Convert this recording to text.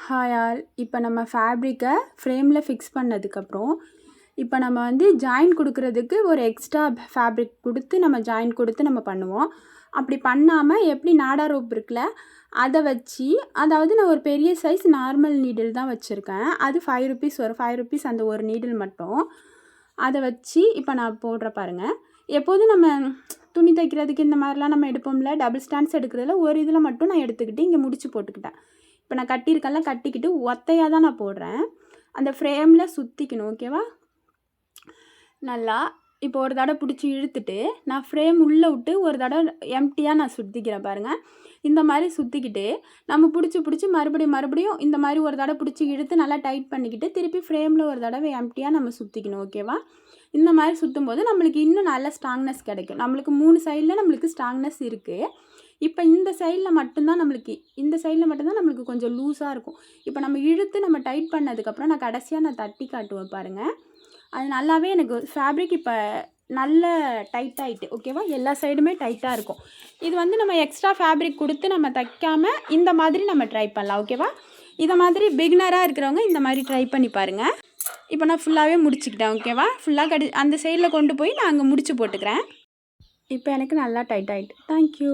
Hi all. இப்போ நம்ம ஃபேப்ரிக்கை ஃப்ரேமில் ஃபிக்ஸ் பண்ணதுக்கப்புறம் இப்போ நம்ம வந்து ஜாயின் கொடுக்குறதுக்கு ஒரு எக்ஸ்ட்ரா ஃபேப்ரிக் கொடுத்து நம்ம ஜாயின் கொடுத்து நம்ம பண்ணுவோம். அப்படி பண்ணாமல் எப்படி நாடா ரோப் இருக்குல்ல, அதை வச்சு, அதாவது நான் ஒரு பெரிய சைஸ் நார்மல் நீடில் தான் வச்சுருக்கேன். அது ₹5 வரும். ₹5 அந்த ஒரு நீடில் மட்டும். அதை வச்சு இப்போ நான் போடுற பாருங்கள். எப்போதும் நம்ம துணி தைக்கிறதுக்கு இந்த மாதிரிலாம் நம்ம எடுப்போம்ல, டபுள் ஸ்டாண்ட்ஸ் எடுக்கிறதுல ஒரு இதில் மட்டும் நான் எடுத்துக்கிட்டு இங்கே முடிச்சு போட்டுக்கிட்டேன். இப்போ நான் கட்டியிருக்கேன்ல, கட்டிக்கிட்டு ஒத்தையாக தான் நான் போடுறேன். அந்த ஃப்ரேமில் சுற்றிக்கணும். ஓகேவா? நல்லா இப்போ ஒரு தடவை பிடிச்சி இழுத்துட்டு நான் ஃப்ரேம் உள்ளே விட்டு ஒரு தடவை எம்டியாக நான் சுற்றிக்கிறேன் பாருங்கள். இந்த மாதிரி சுற்றிக்கிட்டு நம்ம பிடிச்சி மறுபடியும் இந்த மாதிரி ஒரு தடவை பிடிச்சி இழுத்து நல்லா டைட் பண்ணிக்கிட்டு திருப்பி ஃப்ரேமில் ஒரு தடவை எம்டியாக நம்ம சுற்றிக்கணும். ஓகேவா? இந்த மாதிரி சுற்றும் போது நம்மளுக்கு இன்னும் நல்ல ஸ்ட்ராங்னஸ் கிடைக்கும். நம்மளுக்கு 3 சைடில் நம்மளுக்கு ஸ்ட்ராங்னஸ் இருக்குது. இப்போ இந்த சைடில் மட்டும்தான் நம்மளுக்கு கொஞ்சம் லூஸாக இருக்கும். இப்போ நம்ம இழுத்து நம்ம டைட் பண்ணதுக்கப்புறம் நான் கடைசியாக நான் தட்டி காட்டுவேன் பாருங்கள். அது நல்லாவே எனக்கு ஃபேப்ரிக் இப்போ நல்ல டைட் ஆகிட்டு. ஓகேவா? எல்லா சைடுமே டைட்டாக இருக்கும். இது வந்து நம்ம எக்ஸ்ட்ரா ஃபேப்ரிக் கொடுத்து நம்ம தைக்காமல் இந்த மாதிரி நம்ம ட்ரை பண்ணலாம். ஓகேவா? இதை மாதிரி பிகினராக இருக்கிறவங்க இந்த மாதிரி ட்ரை பண்ணி பாருங்கள். இப்போ நான் ஃபுல்லாகவே முடிச்சுக்கிட்டேன். ஓகேவா? ஃபுல்லாக அந்த சைடில் கொண்டு போய் நான் அங்கே முடிச்சு போட்டுக்கிறேன். இப்போ எனக்கு நல்லா டைட் ஆகிட்டு. தேங்க்யூ.